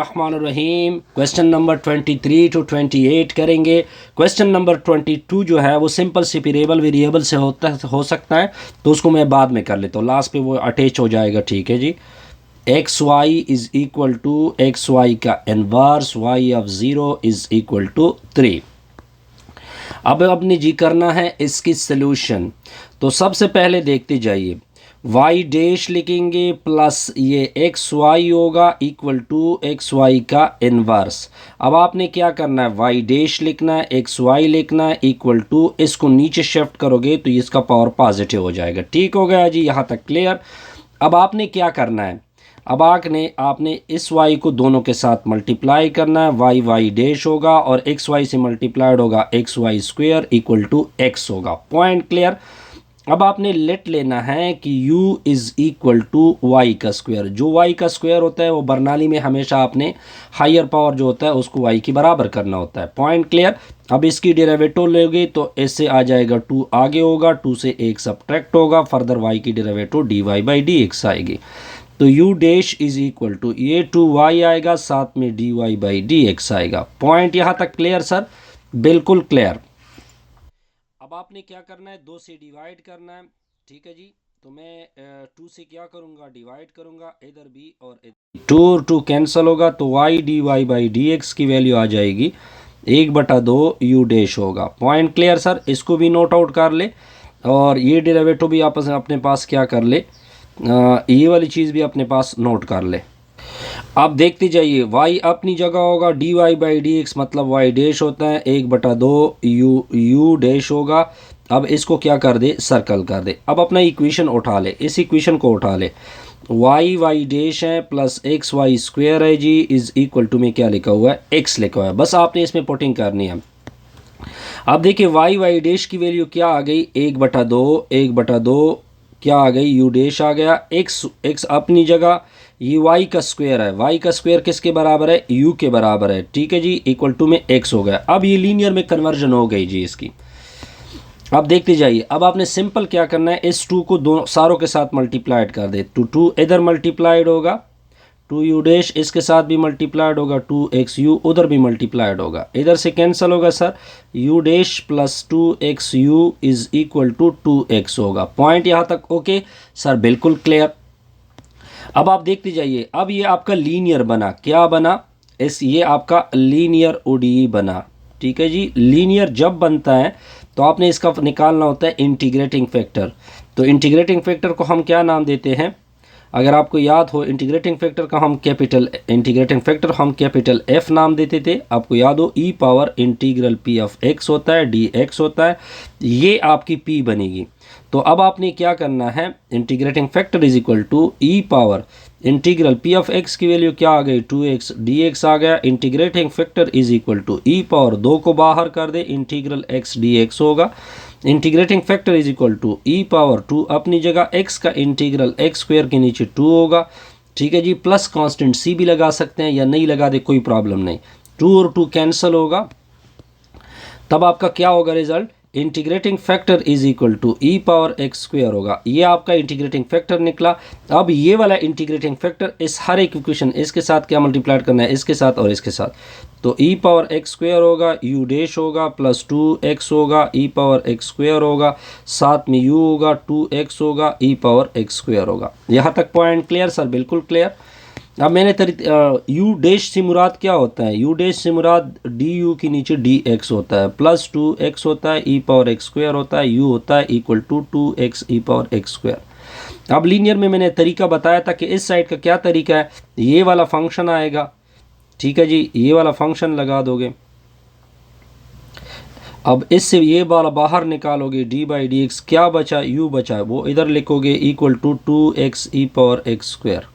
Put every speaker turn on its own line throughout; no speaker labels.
रहमानिर्रहीम। Question number 23 to 28 करेंगे। Question number 22 जो है वो सिंपल सेपरेबल वेरिएबल से हो सकता है, तो उसको मैं बाद में कर लेता हूँ, लास्ट पे वो अटैच हो जाएगा। ठीक है जी। X Y is equal to X Y का inverse Y of zero is equal to 3। अब अपने जी करना है इसकी सलूशन। तो सबसे पहले देखते जाइए, वाई डैश लिखेंगे प्लस ये एक्स वाई होगा इक्वल टू एक्स वाई का इनवर्स। अब आपने क्या करना है, वाई डैश लिखना है, एक्स वाई लिखना है इक्वल टू, इसको नीचे शिफ्ट करोगे तो इसका पावर पॉजिटिव हो जाएगा। ठीक हो गया जी, यहाँ तक क्लियर। अब आपने क्या करना है, अब आपने इस y को दोनों के साथ मल्टीप्लाई करना है, y y डैश होगा और एक्स वाई से मल्टीप्लाइड होगा x y square equal to x होगा। Point clear. अब आपने लेट लेना है कि u is equal to y का स्क्वायर। जो y का स्क्वायर होता है वो बर्नाली में हमेशा आपने हायर पावर जो होता है उसको y की बराबर करना होता है। Point clear. अब इसकी डेरिवेटिव लोगे तो इससे आ जाएगा 2 आगे होगा, 2 से 1 सब्ट्रैक्ट होगा, फर्दर y की डेरिवेटिव dy बाई dx आएगी। तो u dash is equal to ये 2y आएगा, साथ में dy बाई dx आएगा। पॉइंट यहाँ तक क्लियर सर? बिल्कुल क्लियर। अब आपने क्या करना है, 2 से डिवाइड करना है। ठीक है जी। तो मैं 2 से क्या करूँगा, डिवाइड करूँगा, इधर भी और इधर 2 और 2 कैंसिल होगा, तो y dy बाई dx की वैल्यू आ जाएगी 1/2 u डैश होगा। Point clear sir? इसको भी नोट आउट कर ले और ये डेरिवेटिव भी आपस में अपने पास क्या कर ले, ये वाली चीज़ भी अपने पास नोट कर ले। अब देखते जाइए, y अपनी जगह होगा, dy बाई dx मतलब y डैश होता है 1/2 u डैश होगा। अब इसको क्या कर दे, सर्कल कर दे। अब अपना इक्वेशन उठा ले, इस इक्वेशन को उठा ले, y डैश है प्लस एक्स वाई स्क्वेयर है जी इज़ इक्वल टू में क्या लिखा हुआ है, x लिखा हुआ है। बस आपने इसमें पुटिंग करनी है। अब देखिए y डैश की वैल्यू क्या आ गई, 1/2 क्या आ गई, u डैश आ गया, x अपनी जगह, ये y का स्क्वायर है, y का स्क्वायर किसके बराबर है, u के बराबर है। ठीक है जी, इक्वल टू में x हो गया। अब ये लीनियर में कन्वर्जन हो गई जी इसकी। अब देखते जाइए, अब आपने सिंपल क्या करना है, इस 2 को दोनों सारों के साथ मल्टीप्लाइड कर दे। तो 2 इधर मल्टीप्लाइड होगा, 2u डैश इसके साथ भी मल्टीप्लाइड होगा, 2xu उधर भी मल्टीप्लाइड होगा, इधर से कैंसिल होगा sir, u dash plus 2xu is equal to 2x होगा। पॉइंट यहाँ तक ओके सर? बिल्कुल क्लियर। अब आप देखते जाइए, अब ये आपका लीनियर बना, क्या बना, ये आपका लीनियर ओडीई बना। ठीक है जी। लीनियर जब बनता है तो आपने इसका निकालना होता है इंटीग्रेटिंग फैक्टर। तो इंटीग्रेटिंग फैक्टर को हम क्या नाम देते हैं, अगर आपको याद हो, इंटीग्रेटिंग फैक्टर का हम कैपिटल F नाम देते थे। आपको याद हो, e power integral p of x होता है, dx होता है, ये आपकी p बनेगी। तो अब आपने क्या करना है, integrating factor is equal to e power integral p of x की वैल्यू क्या आ गई, 2x dx आ गया। Integrating factor is equal to e power 2 को बाहर कर दे, इंटीग्रल x dx होगा। Integrating factor is equal to e power 2 अपनी जगह, x का इंटीग्रल x स्क्वायर के नीचे 2 होगा। ठीक है जी। प्लस कांस्टेंट c भी लगा सकते हैं या नहीं लगा दे, कोई प्रॉब्लम नहीं। 2 और 2 कैंसिल होगा, तब आपका क्या होगा result, integrating factor is equal to e power x square होगा। ये आपका इंटीग्रेटिंग फैक्टर निकला। अब ये वाला इंटीग्रेटिंग फैक्टर इस हर एक इक्वेशन, इसके साथ क्या मल्टीप्लाइड करना है, इसके साथ और इसके साथ, तो ई पावर एक्स स्क्वायर होगा, यू डैश होगा प्लस 2x होगा, ई पावर एक्स स्क्वायर होगा, साथ में u होगा, 2x होगा, ई पावर एक्स स्क्वायर होगा। यहाँ तक पॉइंट क्लियर सर? बिल्कुल क्लियर। अब मैंने u डैश से मुराद क्या होता है, u डैश से मुराद du के नीचे dx होता है, प्लस 2x होता है, ई पावर एक्स स्क्वायर होता है, u होता है equal to 2x e power x square. अब लीनियर में मैंने तरीका बताया था कि इस साइड का क्या तरीका है, ये वाला फंक्शन आएगा। ठीक है जी, ये वाला फंक्शन लगा दोगे। अब इससे ये वाला बाहर निकालोगे, डी बाई डी एक्स, क्या बचा, u बचा, वो इधर लिखोगे equal to 2x e power x square.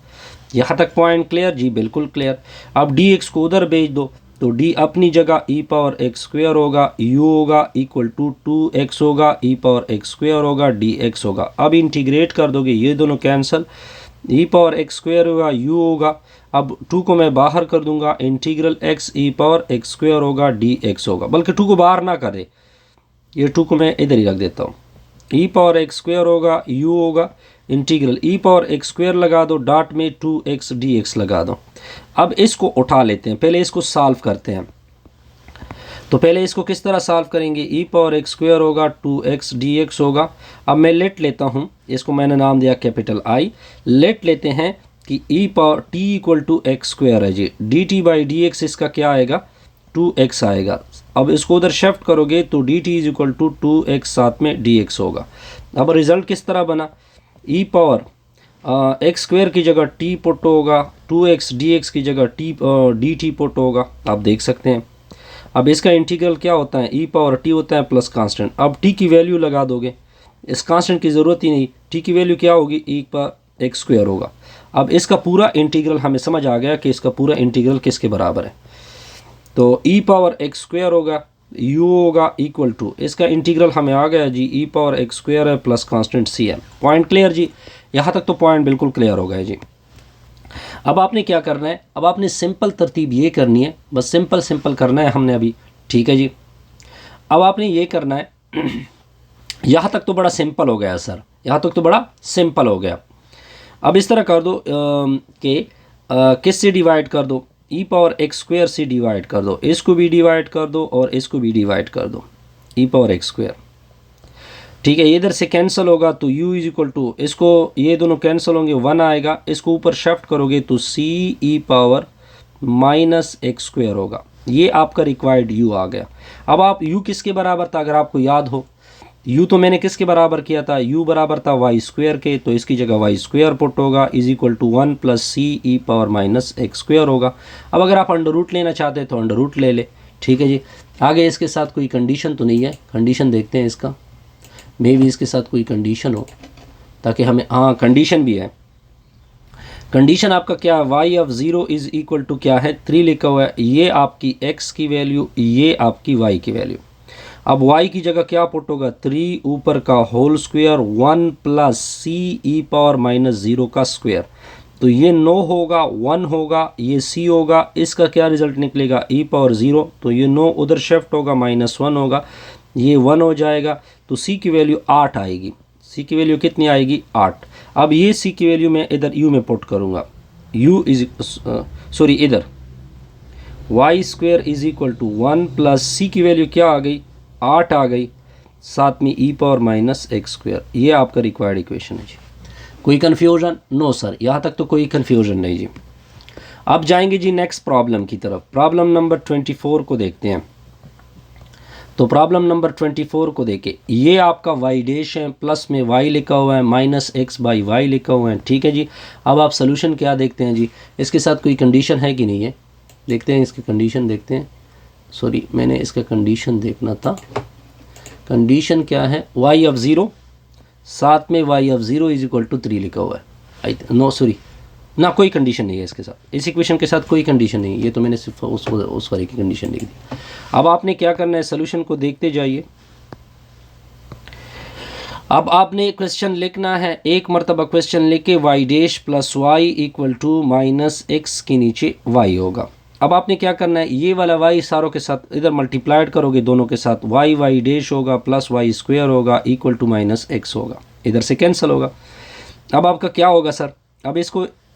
यहाँ तक पॉइंट क्लियर जी? बिल्कुल क्लियर। अब dx को उधर भेज दो, तो d अपनी जगह ई पावर एक्स स्क्वायर होगा, u होगा इक्वल टू 2x होगा, ई पावर एक्स स्क्वायर होगा, dx होगा। अब इंटीग्रेट कर दोगे, ये दोनों कैंसिल, ई पावर एक्स स्क्वायर होगा, u होगा। अब 2 को मैं बाहर कर दूंगा, इंटीग्रल x ई पावर एक्स स्क्वायर होगा, dx होगा। बल्कि 2 को बाहर ना करे, ये 2 को मैं इधर ही रख देता हूँ, ई पावर एक्स स्क्वायर होगा, u होगा, इंटीग्रल ई पावर एक्स स्क्वायर लगा दो, डॉट में 2x dx लगा दो। अब इसको उठा लेते हैं, पहले इसको सॉल्व करते हैं। तो पहले इसको किस तरह सॉल्व करेंगे, ई पावर एक्स स्क्वायर होगा 2x dx होगा। अब मैं लेट लेता हूँ, इसको मैंने नाम दिया कैपिटल आई। लेट लेते हैं कि e power t equal to X square है जी, dt बाई डी एक्स इसका क्या आएगा 2x आएगा। अब इसको उधर शिफ्ट करोगे तो dt is equal to 2x साथ में dx होगा। अब रिज़ल्ट किस तरह बना, ई पावर एक्स स्क्वायर की जगह t पुट होगा, 2x dx की जगह dt पुट होगा, आप देख सकते हैं। अब इसका इंटीग्रल क्या होता है, ई पावर t होता है प्लस कांस्टेंट। अब t की वैल्यू लगा दोगे, इस कांस्टेंट की ज़रूरत ही नहीं, t की वैल्यू क्या होगी, ई पावर एक्स स्क्वायर होगा। अब इसका पूरा इंटीग्रल हमें समझ आ गया कि इसका पूरा इंटीग्रल किसके बराबर है। तो ई पावर एक्स स्क्वायर होगा, u होगा इक्वल टू, इसका इंटीग्रल हमें आ गया जी, ई पावर एक्स स्क्वायर है प्लस कांस्टेंट c है। पॉइंट क्लियर जी, यहाँ तक तो पॉइंट बिल्कुल क्लियर हो गया जी। अब आपने क्या करना है, अब आपने सिंपल तरतीब ये करनी है, बस सिंपल करना है हमने अभी, ठीक है जी। अब आपने ये करना है यहाँ तक तो बड़ा सिंपल हो गया सर, यहाँ तक तो बड़ा सिंपल हो गया। अब इस तरह कर दो कि किस से डिवाइड कर दो, ई पावर एक्स स्क्वायर से डिवाइड कर दो, इसको भी डिवाइड कर दो और इसको भी डिवाइड कर दो, ई पावर एक्स स्क्वायर, ठीक है। इधर से कैंसिल होगा तो u इज इक्वल टू, इसको ये दोनों कैंसिल होंगे, 1 आएगा, इसको ऊपर शिफ्ट करोगे तो c ई पावर माइनस एक्स स्क्वायर होगा। ये आपका रिक्वायर्ड u आ गया। अब आप u किसके बराबर था, अगर आपको याद हो, u तो मैंने किसके बराबर किया था, u बराबर था वाई स्क्वायर के, तो इसकी जगह वाई स्क्वायर पुट होगा is equal to 1 plus c e power minus x square होगा। अब अगर आप अंडर रूट लेना चाहते हैं तो अंडर रूट ले ले, ठीक है जी। आगे इसके साथ कोई कंडीशन तो नहीं है, कंडीशन देखते हैं इसका, मे भी इसके साथ कोई कंडीशन हो ताकि हमें, हाँ कंडीशन भी है। कंडीशन आपका क्या है, y of 0 is equal to क्या है 3 लिखा हुआ है, ये आपकी x की वैल्यू, ये आपकी y की वैल्यू। अब y की जगह क्या पुट होगा, 3 ऊपर का whole square 1 plus c e power minus 0 का स्क्वायर, तो ये 9 होगा, 1 होगा, ये c होगा, इसका क्या रिजल्ट निकलेगा e पावर 0, तो ये 9 उधर शिफ्ट होगा, -1 होगा, ये 1 हो जाएगा, तो c की वैल्यू 8 आएगी। c की वैल्यू कितनी आएगी 8। अब ये c की वैल्यू मैं इधर u में पुट करूँगा, इधर y square is equal to 1 plus c की वैल्यू क्या आ गई 8 आ गई, साथ में e power minus x square. ये आपका रिक्वायर्ड इक्वेशन है जी। कोई कन्फ्यूजन, नो सर, यहाँ तक तो कोई कन्फ्यूजन नहीं जी। अब जाएंगे जी नेक्स्ट प्रॉब्लम की तरफ। प्रॉब्लम नंबर 24 को देखते हैं। तो प्रॉब्लम नंबर 24 को देखें, ये आपका वाई डैश है, प्लस में y लिखा हुआ है, माइनस एक्स बाई वाई लिखा हुआ है, ठीक है जी। अब आप सोल्यूशन क्या देखते हैं जी, इसके साथ कोई कंडीशन है कि नहीं है, देखते हैं इसकी कंडीशन देखते हैं। सॉरी, मैंने इसका कंडीशन देखना था। कंडीशन क्या है, y ऑफ 0, साथ में y of 0 is equal to 3 लिखा हुआ है। नो सॉरी, ना कोई कंडीशन नहीं है इसके साथ, इस इक्वेशन के साथ कोई कंडीशन नहीं है, ये तो मैंने सिर्फ उस वाले की कंडीशन लिख दी। अब आपने क्या करना है, सोल्यूशन को देखते जाइए। अब आपने क्वेश्चन लिखना है, एक मरतबा क्वेश्चन लिख के y dash plus y equal to minus x के नीचे y होगा। अब आपने क्या करना है, ये वाला y सारों के साथ इधर मल्टीप्लाइड करोगे, दोनों के साथ वाई डैश होगा प्लस वाई स्क्वायर होगा इक्वल टू माइनस एक्स होगा, इधर से कैंसिल होगा। अब आपका क्या होगा सर, अब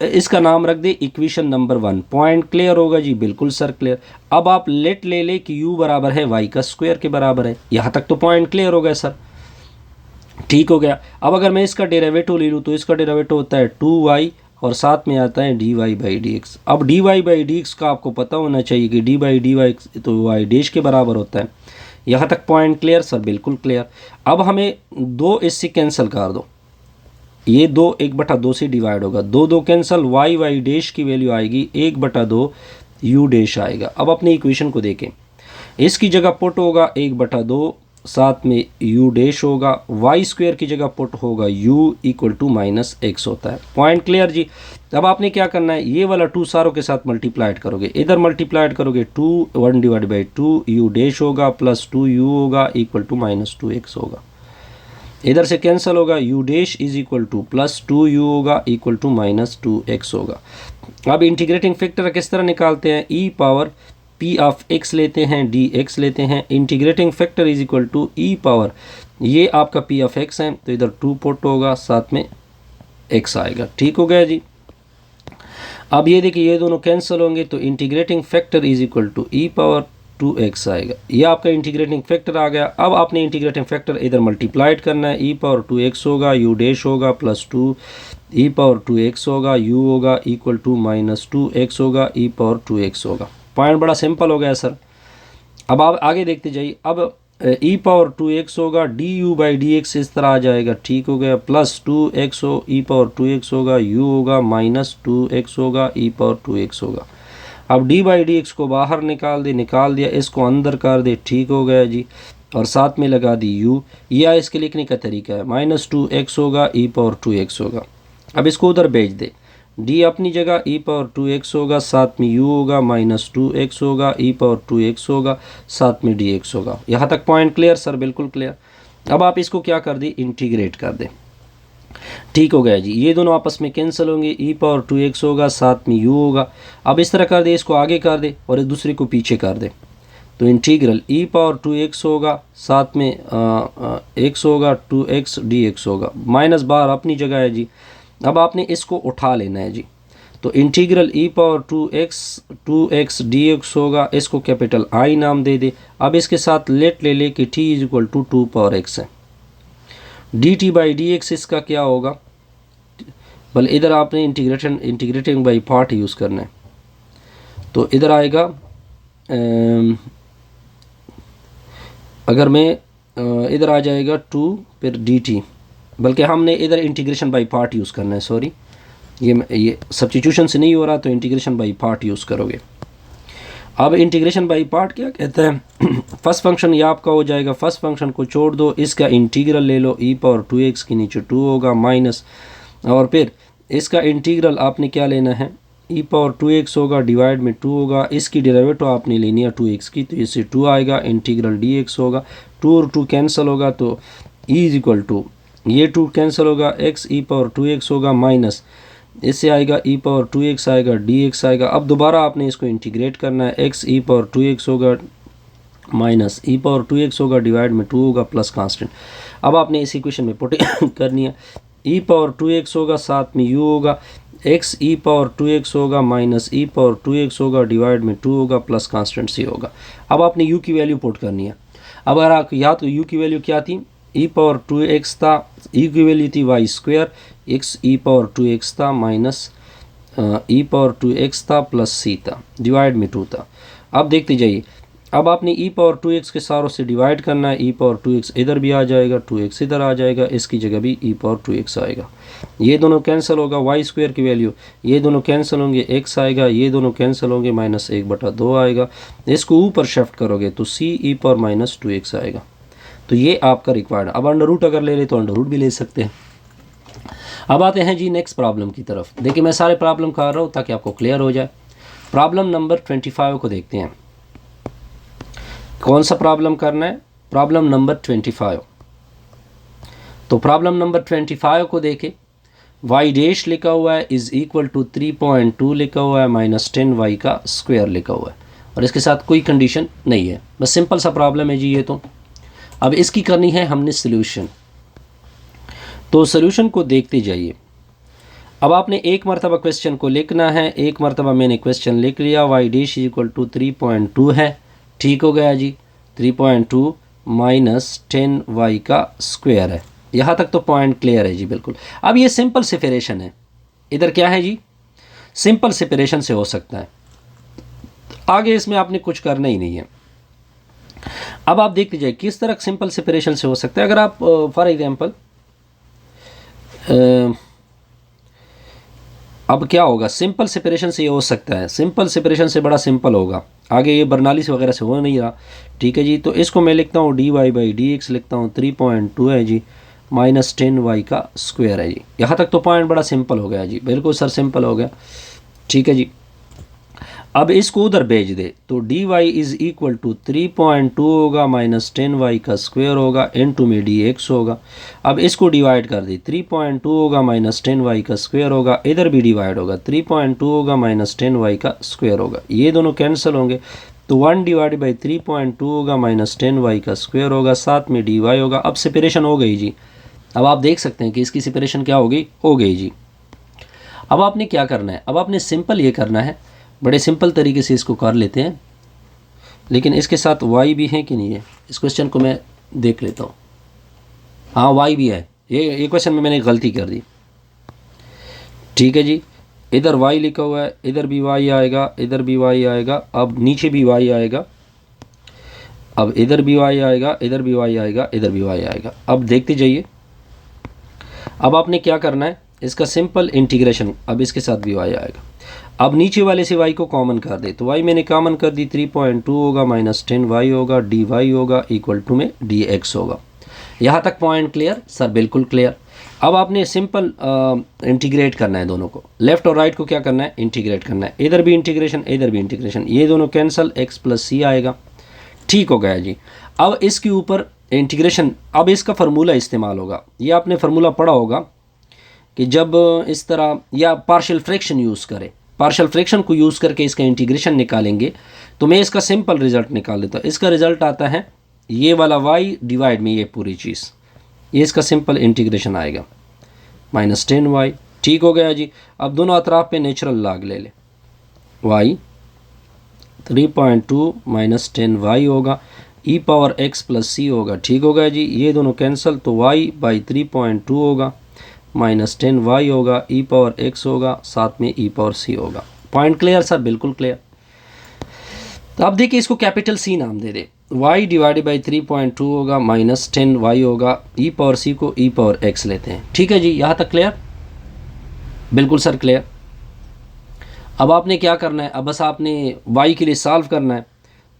इसका नाम रख दे इक्वेशन नंबर 1। पॉइंट क्लियर होगा जी, बिल्कुल सर क्लियर। अब आप लेट ले ले कि u बराबर है y का स्क्वायर के बराबर है, यहाँ तक तो पॉइंट क्लियर हो गया सर, ठीक हो गया। अब अगर मैं इसका डेरिवेटिव ले लूँ तो इसका डेरिवेटिव होता है 2y और साथ में आता है dy बाई dx। अब dy बाई dx का आपको पता होना चाहिए कि d बाई dy तो y डैश के बराबर होता है। यहाँ तक पॉइंट क्लियर सर, बिल्कुल क्लियर। अब हमें 2 इससे कैंसिल कर दो, ये 2 1/2 से डिवाइड होगा, 2 कैंसिल, वाई डैश की वैल्यू आएगी 1/2 u डैश आएगा। अब अपनी इक्वेशन को देखें, इसकी जगह पुट होगा 1/2, साथ में u डैश होगा, वाई स्क्वायर की जगह पुट होगा u equal to minus x होता है। पॉइंट क्लियर जी। अब आपने क्या करना है, ये वाला 2 सारों के साथ मल्टीप्लाइड करोगे, इधर मल्टीप्लाइड करोगे 2 1 डिवाइड बाई 2 u डैश होगा प्लस 2u होगा इक्वल टू माइनस 2x होगा, इधर से कैंसिल होगा, u dash is equal two plus 2u होगा इक्वल टू माइनस 2x होगा। अब इंटीग्रेटिंग फैक्टर किस तरह निकालते हैं, e power p of x लेते हैं, dx लेते हैं, integrating factor is equal to e power, ये आपका p ऑफ x है तो इधर 2 पुट होगा, साथ में एक्स आएगा। ठीक हो गया जी। अब ये देखिए ये दोनों कैंसिल होंगे तो integrating factor is equal to e power 2x आएगा। ये आपका इंटीग्रेटिंग फैक्टर आ गया। अब आपने इंटीग्रेटिंग फैक्टर इधर मल्टीप्लाइड करना है, ई पावर 2x होगा, यू डैश होगा प्लस 2 ई पावर 2x होगा, u होगा इक्वल टू माइनस 2x होगा, ई पावर 2x होगा। पॉइंट बड़ा सिंपल हो गया सर। अब आप आगे देखते जाइए। अब ई पावर 2x होगा, D you by D x इस तरह आ जाएगा। ठीक हो गया, प्लस 2x हो, ई पावर 2x होगा, u होगा माइनस 2x होगा, ई पावर 2x होगा। अब d बाई डी एक्स को बाहर निकाल दे, निकाल दिया, इसको अंदर कर दे। ठीक हो गया जी। और साथ में लगा दी u, या इसके लिखने का तरीका है माइनस 2x होगा, ई पावर 2x होगा। अब इसको उधर भेज दे, d अपनी जगह ई पावर 2x होगा, साथ में u होगा माइनस 2x होगा, ई पावर 2x होगा, साथ में dx होगा। यहाँ तक पॉइंट क्लियर सर? बिल्कुल क्लियर। अब आप इसको क्या कर दे, इंटीग्रेट कर दे। ठीक हो गया जी। ये दोनों आपस में कैंसिल होंगे, ई पावर 2x होगा, साथ में u होगा। अब इस तरह कर दे, इसको आगे कर दे और एक दूसरे को पीछे कर दे, तो इंटीग्रल ई पावर 2x होगा, साथ में x होगा, 2x dx होगा। माइनस बार अपनी जगह है जी। अब आपने इसको उठा लेना है जी, तो इंटीग्रल ई पावर 2x dx होगा। इसको कैपिटल I नाम दे दे। अब इसके साथ लेट ले ले कि t is equal to 2 power x है। dt बाई डी एक्स इसका क्या होगा, बल इधर आपने इंटीग्रेटिंग बाई पार्ट यूज़ करना है, तो इधर आएगा अगर मैं इधर आ जाएगा 2 फिर dt, बल्कि हमने इधर इंटीग्रेशन बाई पार्ट यूज़ करना है। सॉरी, ये सब्स्टिट्यूशन से नहीं हो रहा, तो इंटीग्रेशन बाई पार्ट यूज़ करोगे। अब इंटीग्रेशन बाई पार्ट क्या कहता है, फर्स्ट फंक्शन ये आपका हो जाएगा, फर्स्ट फंक्शन को छोड़ दो, इसका इंटीग्रल ले लो, ई पावर 2x के नीचे 2 होगा माइनस, और फिर इसका इंटीग्रल आपने क्या लेना है, ई पावर 2x होगा डिवाइड में 2 होगा। इसकी डेरिवेटिव आपने लेनी है 2x की, तो इससे 2 आएगा, इंटीग्रल dx होगा। 2 और 2 कैंसिल होगा, तो e इज इक्वल टू, ये 2 कैंसिल होगा, x ई पावर 2x होगा माइनस, इससे आएगा ई पावर 2x आएगा, dx आएगा। अब दोबारा आपने इसको इंटीग्रेट करना है, x ई पावर 2x होगा माइनस ई पावर 2x होगा डिवाइड में 2 होगा प्लस कांस्टेंट। अब आपने इस इक्वेशन में पुट करनी है, ई पावर 2x होगा, साथ में u होगा, x ई पावर 2x होगा माइनस ई पावर 2x होगा डिवाइड में 2 होगा प्लस कांस्टेंट c होगा। अब आपने u की वैल्यू पुट करनी है। अब अगर आप याद तो u की वैल्यू क्या थी, ई पावर 2x था, e की वैल्यू थी वाई स्क्वायर, x ई पावर 2x था माइनस ई पावर 2x था प्लस c था, डिवाइड में 2 था। अब देखते जाइए, अब आपने ई पावर 2x के सारों से डिवाइड करना है, ई पावर 2x इधर भी आ जाएगा, 2x इधर आ जाएगा, इसकी जगह भी ई पावर 2x आएगा। ये दोनों कैंसिल होगा, वाई स्क्वायर की वैल्यू, ये दोनों कैंसिल होंगे, x आएगा, ये दोनों कैंसिल होंगे, माइनस 1/2 आएगा। इसको ऊपर शिफ्ट करोगे तो c ई पावर माइनस 2x आएगा। तो ये आपका रिक्वायर्ड। अब अंडर रूट अगर ले ले तो अंडर रूट भी ले सकते हैं। अब आते हैं जी नेक्स्ट प्रॉब्लम की तरफ। देखिए मैं सारे प्रॉब्लम कर रहा हूँ ताकि आपको क्लियर हो जाए। प्रॉब्लम नंबर 25 को देखते हैं। कौन सा प्रॉब्लम करना है, प्रॉब्लम नंबर 25। तो प्रॉब्लम नंबर 25 को देखें, y डैश लिखा हुआ है इज इक्वल टू 3.2 लिखा हुआ है माइनस 10y का स्क्वायर लिखा हुआ है, और इसके साथ कोई कंडीशन नहीं है, बस सिंपल सा प्रॉब्लम है जी ये। तो अब इसकी करनी है हमने सोल्यूशन, तो सोल्यूशन को देखते जाइए। अब आपने एक मरतबा क्वेश्चन को लिखना है, एक मरतबा मैंने क्वेश्चन लिख लिया, y डैश इक्वल टू 3.2 है। ठीक हो गया जी, 3.2 माइनस 10y का स्क्वायर है। यहाँ तक तो पॉइंट क्लियर है जी बिल्कुल। अब ये सिंपल सेपरेशन है, इधर क्या है जी, सिंपल सेपरेशन से हो सकता है, आगे इसमें आपने कुछ करना ही नहीं है। अब आप देख लीजिए किस तरह सिंपल सेपरेशन से हो सकता है। अगर आप फॉर एग्जांपल अब क्या होगा, सिंपल सेपरेशन से ये हो सकता है, सिंपल सेपरेशन से बड़ा सिंपल होगा, आगे ये बर्नाली से वगैरह से हो नहीं रहा। ठीक है जी, तो इसको मैं लिखता हूँ dy बाई डी एक्स लिखता हूँ, 3.2 है जी माइनस 10y का स्क्वायर है जी। यहाँ तक तो पॉइंट बड़ा सिंपल हो गया जी, बिल्कुल सर सिंपल हो गया। ठीक है जी, अब इसको उधर भेज दे, तो dy इज़ इक्वल टू 3.2 होगा माइनस 10y का स्क्वायर होगा, इनटू में dx होगा। अब इसको डिवाइड कर दे, 3.2 होगा माइनस 10y का स्क्वायर होगा, इधर भी डिवाइड होगा, 3.2 होगा माइनस 10y का स्क्वायर होगा, ये दोनों कैंसिल होंगे, तो 1 डिवाइड बाई 3.2 होगा माइनस 10y का स्क्वायर होगा, साथ में dy होगा। अब सेपरेशन हो गई जी, अब आप देख सकते हैं कि इसकी सेपरेशन क्या हो गई जी। अब आपने क्या करना है, अब आपने सिंपल ये करना है, बड़े सिंपल तरीके से इसको कर लेते हैं, लेकिन इसके साथ वाई भी है कि नहीं है, इस क्वेश्चन को मैं देख लेता हूँ। हाँ वाई भी है, ये क्वेश्चन में मैंने गलती कर दी। ठीक है जी, इधर वाई लिखा हुआ है, इधर भी वाई आएगा, इधर भी वाई आएगा, अब नीचे भी वाई आएगा, अब इधर भी वाई आएगा, इधर भी वाई आएगा, इधर भी वाई आएगा। अब देखते जाइए, अब आपने क्या करना है, इसका सिंपल इंटीग्रेशन, अब इसके साथ भी वाई आएगा। अब नीचे वाले से वाई को कॉमन कर दे, तो वाई मैंने कॉमन कर दी, 3.2 होगा माइनस 10 वाई होगा, डी वाई होगा इक्वल टू में डी एक्स होगा। यहाँ तक पॉइंट क्लियर सर? बिल्कुल क्लियर। अब आपने सिंपल इंटीग्रेट करना है दोनों को, लेफ्ट और राइट को क्या करना है, इंटीग्रेट करना है, इधर भी इंटीग्रेशन इधर भी इंटीग्रेशन, ये दोनों कैंसिल, एक्स प्लस सी आएगा। ठीक हो गया जी। अब इसके ऊपर इंटीग्रेशन, अब इसका फार्मूला इस्तेमाल होगा, ये आपने फार्मूला पढ़ा होगा कि जब इस तरह या पार्शियल फ्रैक्शन यूज़ करें, पार्शियल फ्रैक्शन को यूज़ करके इसका इंटीग्रेशन निकालेंगे, तो मैं इसका सिंपल रिजल्ट निकाल देता हूँ। इसका रिजल्ट आता है ये वाला y डिवाइड में ये पूरी चीज़, ये इसका सिंपल इंटीग्रेशन आएगा माइनस 10y। ठीक हो गया जी। अब दोनों अतराफ पे नेचुरल लॉग ले ले, y 3.2 माइनस 10y होगा, ई पावर x प्लस सी होगा। ठीक हो गया जी, ये दोनों कैंसिल, तो y बाई 3.2 होगा माइनस 10y होगा, ई पावर x होगा, साथ में ई पावर c होगा। Point clear sir? बिल्कुल क्लियर। तो अब देखिए इसको कैपिटल C नाम दे दे, y डिवाइडेड बाई 3.2 होगा माइनस 10y होगा, ई पावर c को ई पावर x लेते हैं। ठीक है जी, यहाँ तक क्लियर? बिल्कुल सर क्लियर। अब आपने क्या करना है, अब बस आपने y के लिए सॉल्व करना है,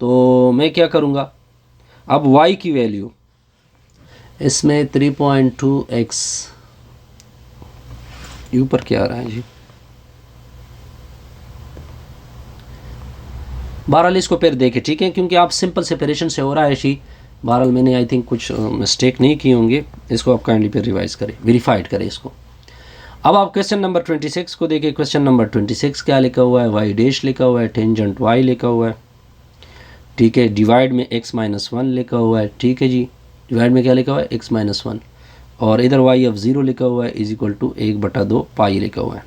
तो मैं क्या करूँगा, अब y की वैल्यू इसमें 3.2x ऊपर क्या आ रहा है जी, बहरहाल इसको फिर देखें। ठीक है, क्योंकि आप सिंपल सेपरेशन से हो रहा है जी, बहरहाल मैंने आई थिंक कुछ मिस्टेक नहीं की होंगे, इसको आप काइंडली फिर रिवाइज करें, वेरीफाइड करें इसको। अब आप क्वेश्चन नंबर 26 को देखिए। क्वेश्चन नंबर 26 क्या लिखा हुआ है, वाई डैश लिखा हुआ है, टेंजेंट वाई लिखा हुआ है। ठीक है, डिवाइड में x माइनस 1 लिखा हुआ है। ठीक है जी, डिवाइड में क्या लिखा हुआ है, x माइनस 1, और इधर y ऑफ 0 लिखा हुआ है इज इक्वल टू 1/2 पाई लिखा हुआ है।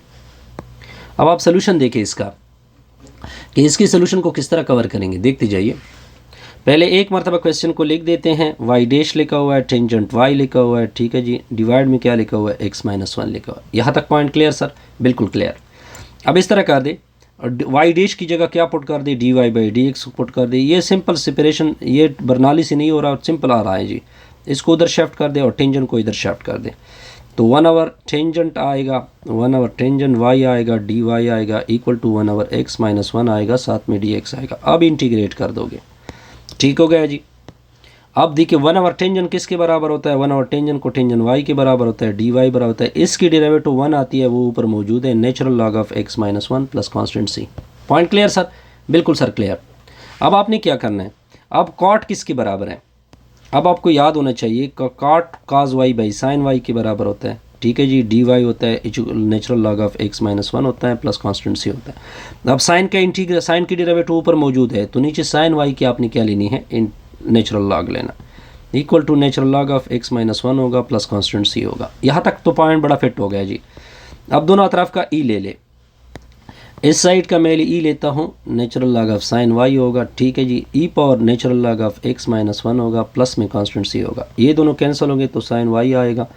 अब आप सोल्यूशन देखिए इसका, कि इसकी सोल्यूशन को किस तरह कवर करेंगे, देखते जाइए। पहले एक मरतबा क्वेश्चन को लिख देते हैं, वाई डैश लिखा हुआ है, टेंजेंट वाई लिखा हुआ है। ठीक है जी, डिवाइड में क्या लिखा हुआ है, x माइनस 1 लिखा हुआ है। यहाँ तक पॉइंट क्लियर सर? बिल्कुल क्लियर। अब इस तरह कर दे, वाई डैश की जगह क्या पुट कर दे, D Y by D X put कर दे। ये सिंपल सेपरेशन, ये बर्नाली से नहीं हो रहा, सिंपल आ रहा है जी। इसको उधर शिफ्ट कर दे और टेंजेंट को इधर शिफ्ट कर दे, तो 1 आवर टेंजेंट आएगा, 1 आवर टेंजेंट वाई आएगा, डी वाई आएगा equal to 1 over x minus 1 आएगा, साथ में डी एक्स आएगा। अब इंटीग्रेट कर दोगे। ठीक हो गया जी। अब देखिए 1 आवर टेंजेंट किसके बराबर होता है, 1 आवर टेंजेंट को टेंजेंट वाई के बराबर होता है, डी वाई बराबर होता है, इसकी डेरिवेटिव 1 आती है, वो ऊपर मौजूद है, natural log of x minus 1 plus constant c। Point clear sir? बिल्कुल सर क्लियर। अब आपने क्या करना है, अब कॉट किसके बराबर है, अब आपको याद होना चाहिए cot cos y by sine y के बराबर होता है। ठीक है जी, डी वाई होता है natural log of x minus 1 होता है प्लस कॉन्स्टेंट c होता है। अब साइन का इंटीग्रल, साइन की डेरिवेटिव ऊपर मौजूद है, तो नीचे साइन वाई की आपने क्या लेनी है, नेचुरल लॉग लेना, equal to natural log of x minus 1 होगा प्लस कॉन्स्टेंट c होगा। यहाँ तक तो पॉइंट बड़ा फिट हो गया जी। अब दोनों अतराफ का e ले ले, इस साइड का मैं ई लेता हूँ, natural log of sine Y होगा। ठीक है जी, e power natural log of x minus 1 होगा प्लस में कॉन्स्टेंट c होगा। ये दोनों कैंसिल होंगे तो साइन वाई आएगा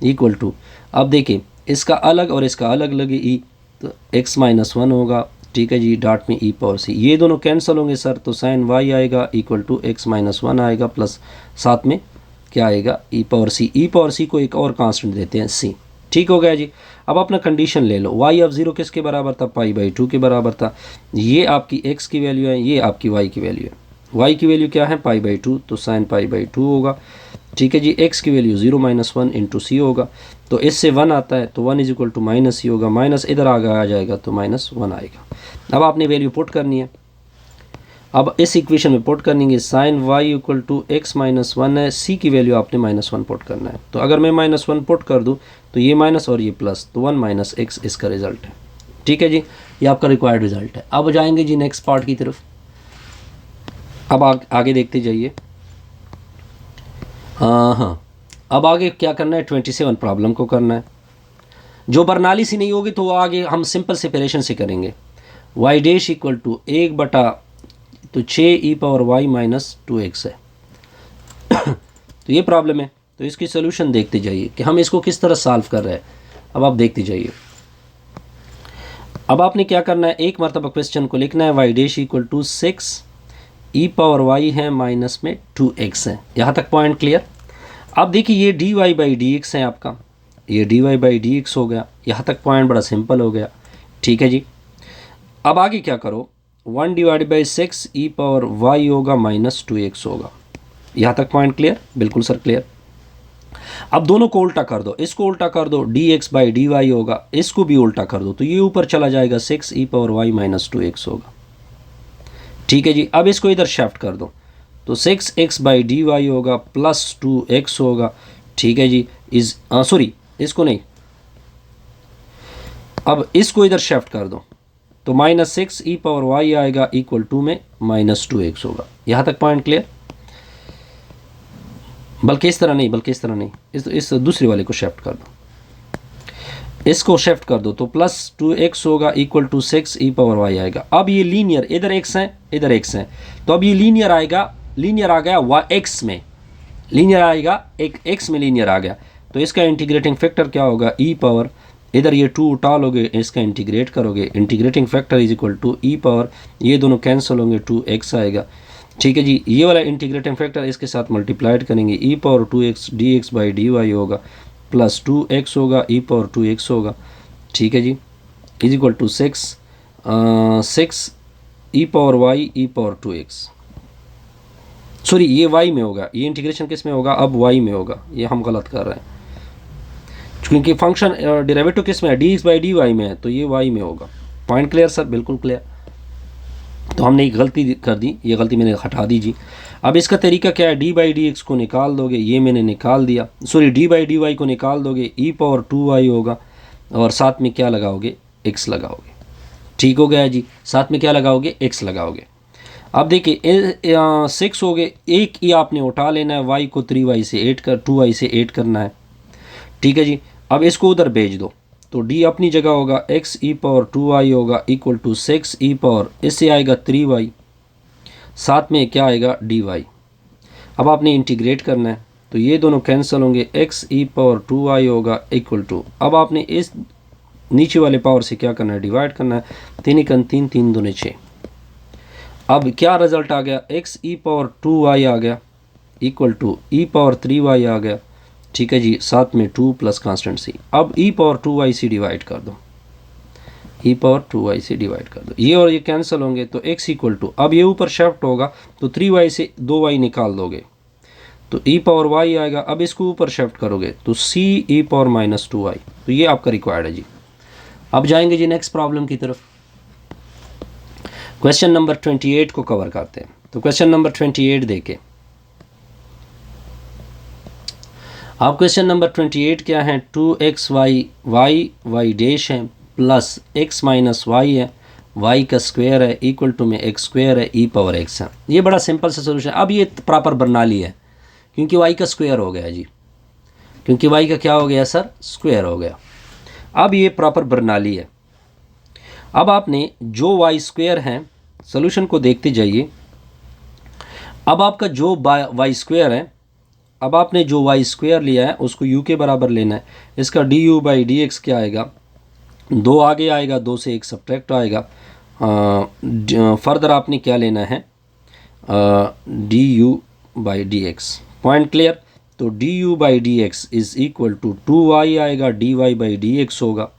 इक्वल टू, अब देखिए इसका अलग और इसका अलग लगे ई, तो x माइनस 1 होगा। ठीक है जी, डॉट में ई पावर c, ये दोनों कैंसिल होंगे सर, तो साइन वाई आएगा इक्वल टू x माइनस 1 आएगा प्लस साथ में क्या आएगा, ई पावर c। ई पावर c को एक और कांस्टेंट देते हैं c। ठीक हो गया जी। अब अपना कंडीशन ले लो, y ऑफ 0 किसके बराबर था, पाई बाई 2 के बराबर था। ये आपकी x की वैल्यू है, ये आपकी y की वैल्यू है। y की वैल्यू क्या है, पाई बाई 2, तो साइन पाई बाई 2 होगा। ठीक है जी, x की वैल्यू 0 माइनस 1 इंटू सी होगा, तो इससे 1 आता है, तो 1 इज इक्वल टू माइनस सी होगा, माइनस इधर आगे आ जाएगा तो माइनस 1 आएगा। अब आपने वैल्यू पुट करनी है, अब इस इक्वेशन में पुट करनी है, sine y equal to x minus 1 है, सी की वैल्यू आपने माइनस 1 पुट करना है। तो अगर मैं माइनस 1 पुट कर दूँ तो ये माइनस और ये प्लस, तो 1 माइनस एक्स इसका रिजल्ट है। ठीक है जी, ये आपका रिक्वायर्ड रिजल्ट है। अब जाएंगे जी नेक्स्ट पार्ट की तरफ। अब आगे देखते जाइए। हाँ, अब आगे क्या करना है, 27 प्रॉब्लम को करना है। जो बर्नाली सी नहीं होगी तो वो आगे हम सिंपल सेपरेशन से करेंगे। वाई डैश इक्वल टू 1 बटा तो 6 e power Y minus 2x है। तो ये प्रॉब्लम है, तो इसकी सोल्यूशन देखते जाइए कि हम इसको किस तरह सॉल्व कर रहे हैं। अब आप देखते जाइए। अब आपने क्या करना है, एक मरतबा क्वेश्चन को लिखना है। Y dash equal to 6 e power y है माइनस में 2x है। यहाँ तक पॉइंट क्लियर। अब देखिए ये d Y by D x है आपका, ये d Y by D x हो गया। यहाँ तक पॉइंट बड़ा सिंपल हो गया, ठीक है जी। अब आगे क्या करो, 1 divide by 6 e power y होगा माइनस 2x होगा। यहाँ तक पॉइंट क्लियर, बिल्कुल सर क्लियर। अब दोनों को उल्टा कर दो, इसको उल्टा कर दो, d x by D Y होगा, इसको भी उल्टा कर दो तो ये ऊपर चला जाएगा 6 e power Y minus 2x होगा, ठीक है जी। अब इसको इधर शिफ्ट कर दो तो 6x बाई डी वाई होगा प्लस 2x होगा, ठीक है जी। सॉरी इसको नहीं, अब इसको इधर शिफ्ट कर दो तो माइनस 6 ई पावर वाई आएगा इक्वल टू में माइनस 2x होगा। यहाँ तक पॉइंट क्लियर। बल्कि इस तरह नहीं, बल्कि इस तरह नहीं, इस दूसरे वाले को शिफ्ट कर दो, इसको शिफ्ट कर दो तो प्लस 2x होगा equal to 6 e power y आएगा। अब ये लीनियर, इधर x है इधर x है, तो अब ये लीनियर आएगा, लीनियर आ गया x में, लीनियर आएगा एक x में लीनियर आ गया। तो इसका इंटीग्रेटिंग फैक्टर क्या होगा, ई पावर, इधर ये 2 उठा लोगे, इसका इंटीग्रेट करोगे, integrating factor is equal to e power, ये दोनों कैंसिल होंगे, 2x आएगा, ठीक है जी। ये वाला इंटीग्रेटिंग फैक्टर इसके साथ मल्टीप्लाइड करेंगे, e power 2x D x by D Y होगा प्लस 2x होगा ई पावर 2x होगा, ठीक है जी, is equal to 6 e power Y e power 2x। Sorry ये y में होगा, ये इंटीग्रेशन किस में होगा, अब y में होगा, ये हम गलत कर रहे हैं क्योंकि फंक्शन डेरिवेटिव किस में है, d x by D y में है, तो ये y में होगा। पॉइंट क्लियर सर, बिल्कुल क्लियर। तो हमने एक गलती कर दी, ये गलती मैंने हटा दी जी। अब इसका तरीका क्या है, डी बाई डी एक्स को निकाल दोगे, ये मैंने निकाल दिया, sorry d by D y को निकाल दोगे, ई पावर 2y होगा और साथ में क्या लगाओगे, x लगाओगे, ठीक हो गया जी। साथ में क्या लगाओगे, x लगाओगे। अब देखिए 6 हो गए, एक ही आपने उठा लेना है, y को 3y से 2y से 8 करना है, ठीक है जी। अब इसको उधर भेज दो तो d अपनी जगह होगा x ई पावर 2y होगा इक्वल टू 6 ई पावर, इससे आएगा 3y, साथ में क्या आएगा dy। अब आपने इंटीग्रेट करना है तो ये दोनों कैंसिल होंगे, x ई पावर 2y होगा इक्वल टू, अब आपने इस नीचे वाले पावर से क्या करना है, डिवाइड करना है, 3 1 3 3 दूने 6। अब क्या रिजल्ट आ गया, x ई पावर 2y आ गया equal to e power 3y आ गया, ठीक है जी, साथ में 2 प्लस कांस्टेंट c। अब ई पावर 2y से डिवाइड कर दो, ई पावर 2y से डिवाइड कर दो, ये और ये कैंसिल होंगे तो x इक्वल टू, अब ये ऊपर शिफ्ट होगा तो 3y से 2y निकाल दोगे तो ई पावर y आएगा। अब इसको ऊपर शिफ्ट करोगे तो c ई पावर माइनस 2y, तो ये आपका रिक्वायर्ड है जी। अब जाएंगे जी नेक्स्ट प्रॉब्लम की तरफ। क्वेश्चन नंबर 28 को कवर करते हैं। तो क्वेश्चन नंबर 28 देखें। अब क्वेश्चन नंबर 28 क्या है, 2xy y डैश है प्लस x माइनस वाई है, y का स्क्वायर है इक्वल टू में x स्क्वायर है ई पावर x है। ये बड़ा सिंपल सा सोल्यूशन। अब ये प्रॉपर बर्नाली है क्योंकि y का स्क्वायर हो गया जी, क्योंकि y का क्या हो गया सर, स्क्वायर हो गया। अब ये प्रॉपर बर्नाली है। अब आपने जो y स्क्वायर है, सोल्यूशन को देखते जाइए। अब आपका जो y स्क्वायर है, अब आपने जो y स्क्वायर लिया है उसको u के बराबर लेना है। इसका du बाई डी एक्स क्या आएगा, 2 आगे आएगा, 2 से 1 सब्ट्रैक्ट आएगा। फर्दर आपने क्या लेना है, du by D x. Point clear. तो du by D x is equal to 2y आएगा, dy बाई डी एक्स होगा।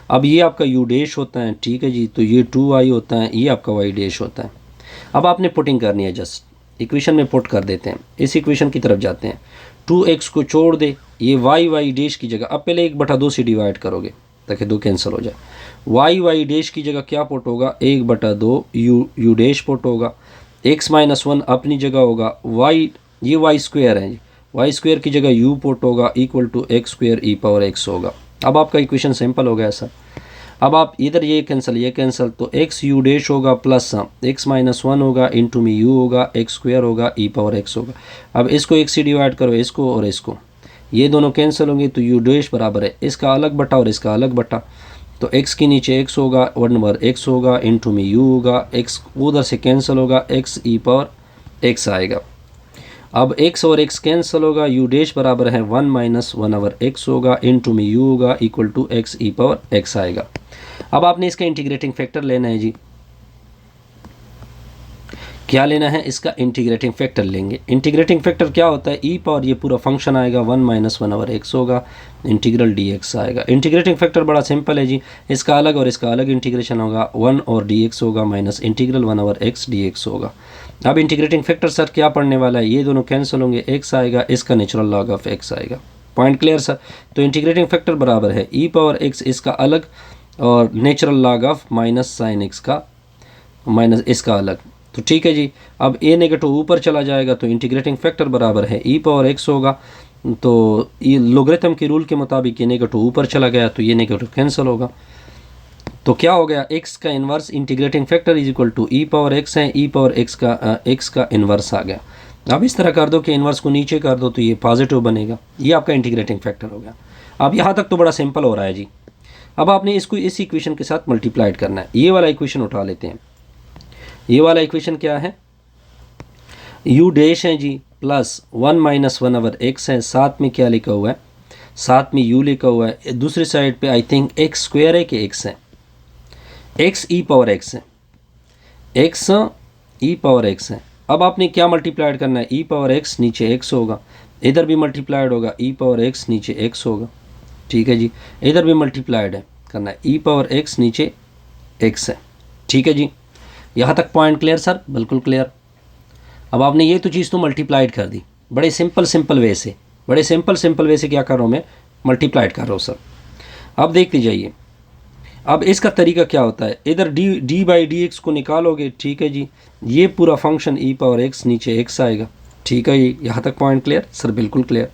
अब ये आपका u डैश होता है, ठीक है जी, तो ये 2y होता है, ये आपका y डैश होता है। अब आपने पुटिंग करनी है, जस्ट इक्वेशन में पुट कर देते हैं। इस इक्वेशन की तरफ जाते हैं, 2x को छोड़ दे, ये y डैश की जगह अब पहले 1/2 से डिवाइड करोगे ताकि 2 कैंसिल हो जाए। y डैश की जगह क्या पुट होगा, 1/2 u डैश पुट होगा, x माइनस 1 अपनी जगह होगा, y ये y स्क्वायर है, y स्क्वायर की जगह u पुट होगा equal to x square e power x होगा। अब आपका इक्वेशन सिंपल हो गया सर। अब आप इधर ये कैंसिल तो x u डैश होगा प्लस x माइनस 1 होगा इंटू में u होगा, x स्क्वायर होगा ई पावर x होगा। अब इसको x से डिवाइड करो, इसको और इसको, ये दोनों कैंसिल होंगे तो यू डैश बराबर है इसका अलग बटा और इसका अलग बटा, तो x के नीचे x होगा, 1/x होगा, इनटू में u होगा, x उधर से कैंसिल होगा, x e पावर x आएगा। अब x और x कैंसिल होगा, u डैश बराबर है 1 - 1/x होगा, इनटू में u होगा, equal to x e power x आएगा। अब आपने इसका इंटीग्रेटिंग फैक्टर लेना है जी, क्या लेना है, इसका इंटीग्रेटिंग फैक्टर लेंगे। इंटीग्रेटिंग फैक्टर क्या होता है, ई पावर ये पूरा फंक्शन आएगा 1 - 1/x होगा, इंटीग्रल dx आएगा। इंटीग्रेटिंग फैक्टर बड़ा सिंपल है जी, इसका अलग और इसका अलग इंटीग्रेशन होगा, 1 और dx होगा माइनस इंटीग्रल 1/x dx होगा। अब इंटीग्रेटिंग फैक्टर सर क्या पढ़ने वाला है, ये दोनों कैंसिल होंगे, x आएगा, इसका नेचुरल लॉग ऑफ x आएगा। Point clear sir. तो इंटीग्रेटिंग फैक्टर बराबर है ई पावर x इसका अलग और natural log of minus sine x का माइनस इसका अलग। तो ठीक है जी, अब ए नेगेटिव ऊपर चला जाएगा तो इंटीग्रेटिंग फैक्टर बराबर है ई पावर x होगा, तो ये लोगरिथम के रूल के मुताबिक ये नेगेटिव ऊपर चला गया तो ये नेगेटिव कैंसिल होगा। तो क्या हो गया, x का inverse integrating factor is equal to e power x है, ई पावर x का इन्वर्स आ गया। अब इस तरह कर दो कि इन्वर्स को नीचे कर दो तो ये पॉजिटिव बनेगा, ये आपका इंटीग्रेटिंग फैक्टर हो गया। अब यहाँ तक तो बड़ा सिंपल हो रहा है जी। अब आपने इसको इस इक्वेशन के साथ मल्टीप्लाइड करना है। ये वाला इक्वेशन उठा लेते हैं। ये वाला इक्वेशन क्या है, u डैश है जी प्लस 1 - 1/x है, साथ में क्या लिखा हुआ है, साथ में u लिखा हुआ है, दूसरी साइड पे आई थिंक x स्क्वायर है कि x है, x e पावर x है, x e पावर x है। अब आपने क्या मल्टीप्लाइड करना है, e पावर x नीचे x होगा, इधर भी मल्टीप्लाइड होगा, e पावर x नीचे x होगा। ठीक है जी, इधर भी मल्टीप्लाइड है करना है, e पावर x नीचे x है। ठीक है जी, यहाँ तक पॉइंट क्लियर सर, बिल्कुल क्लियर। अब आपने ये तो चीज़ तो मल्टीप्लाइड कर दी, बड़े सिंपल वे से, बड़े सिंपल वे से क्या कर रहा हूँ मैं, मल्टीप्लाइड कर रहा हूँ सर। अब देख लीजिए, अब इसका तरीका क्या होता है, इधर d/dx को निकालोगे, ठीक है जी, ये पूरा फंक्शन e पावर x नीचे x आएगा। ठीक है, ये यहाँ तक पॉइंट क्लियर सर, बिल्कुल क्लियर।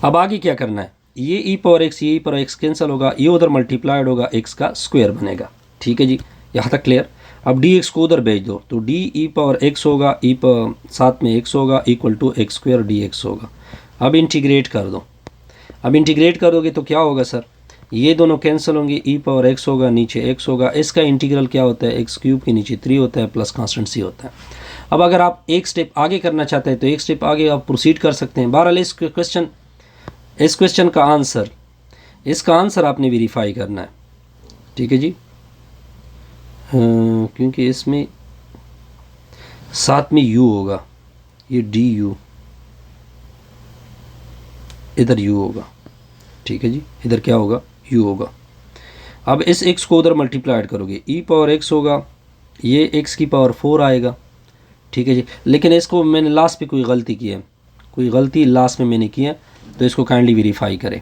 अब आगे क्या करना है, ये e पावर x ये e पावर x कैंसिल होगा, ये उधर मल्टीप्लाइड होगा, x का स्क्वायर बनेगा। ठीक है जी, यहाँ तक क्लियर। अब dx को उधर भेज दो तो d e पावर x होगा, e पर साथ में x होगा, equal to x square dx होगा। अब इंटीग्रेट कर दो, अब इंटीग्रेट करोगे तो क्या होगा सर, ये दोनों कैंसिल होंगे, e पावर x होगा, नीचे x होगा, इसका इंटीग्रल क्या होता है, x क्यूब के नीचे 3 होता है प्लस कांस्टेंट c होता है। अब अगर आप एक स्टेप आगे करना चाहते हैं तो एक स्टेप आगे आप प्रोसीड कर सकते हैं। बहरहाल इस क्वेश्चन का आंसर, इसका आंसर आपने वेरीफाई करना है। ठीक है जी, क्योंकि इसमें साथ में u होगा, ये du, इधर u होगा। ठीक है जी, इधर क्या होगा, u होगा। अब इस x को उधर मल्टीप्लाइड करोगे, e पावर x होगा, ये x की पावर 4 आएगा। ठीक है जी, लेकिन इसको मैंने लास्ट पे कोई गलती की है, कोई गलती लास्ट में मैंने की है, तो इसको काइंडली वेरीफाई करें।